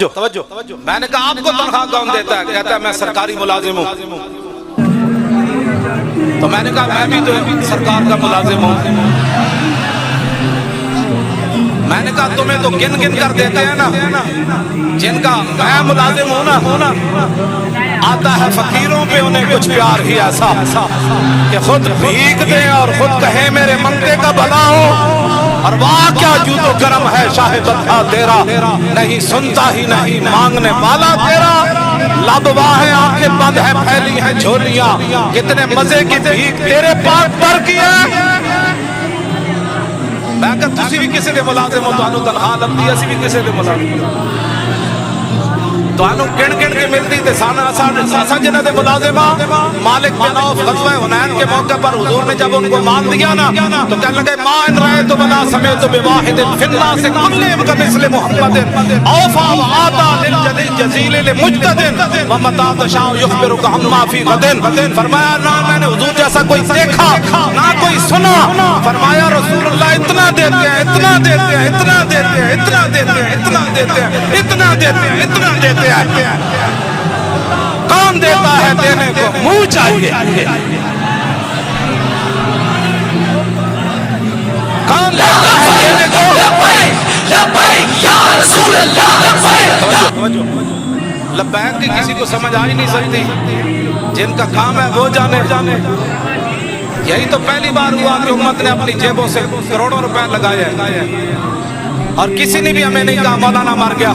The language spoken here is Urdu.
توجہ میں نے کہا آپ کو تنخواہ کون دیتا ہے؟ کہتا ہے میں سرکاری ملازم ہوں۔ تو میں نے کہا میں بھی تو سرکار کا ملازم ہوں۔ میں نے کہا تمہیں تو گن گن کر دیتے ہیں نا، جن کا میں ملازم ہوں نا، آتا ہے فقیروں پہ انہیں کچھ پیار ہی ایسا کہ خود بھیک دیں اور خود کہیں میرے منگتے کا بھلا ہو، اور واہ کیا جود و کرم ہے شاہ بدھا تیرا، نہیں سنتا ہی نہیں مانگنے والا تیرا، لب واہ آنکھیں بند ہے پھیلی ہیں جھولیاں، کتنے مزے کی بھیک تیرے پاک پر کی ہے۔ میں کہا تسی بھی کسی دے ملازم ہو، تو تنخواہ لگتی ہے، اسی بھی کسی دے ملازم تو گن گن کے ملتی تھے سانا جنہ دے ملازمہ۔ مالک بن عوف غزوہ حنین کے موقع پر حضور نے جب ان کو مال دیا نا تو کہنے لگے ما ان رأیت ولا سمعت بواحد فی الناس کلہم کمثل محمد اوفی وآتی للجزیل لمجتد ومتی تشاء یخبرک عما فی غد۔ فرمایا نہ میں نے حضور جیسا کوئی دیکھا نہ کوئی سنا، فرمایا رسول اللہ اتنا دیتے ہیں، اتنا دیتے ہیں، اتنا دیتے ہیں، اتنا دیتے ہیں، اتنا دیتے ہیں، اتنا دیتے ہیں، اتنا دیتے ہیں۔ کون دیتا ہے؟ دینے کو منہ چاہیے۔ کون دیتا ہے دینے کو؟ لبیک یا رسول اللہ۔ لبیک کی کسی کو سمجھ آ ہی نہیں سکتی، جن کا کام ہے وہ جانے۔ یہی تو پہلی بار ہوا کہ امت نے اپنی جیبوں سے کروڑوں روپے لگائے، اور کسی نے بھی ہمیں نہیں کہا مولانا مر گیا۔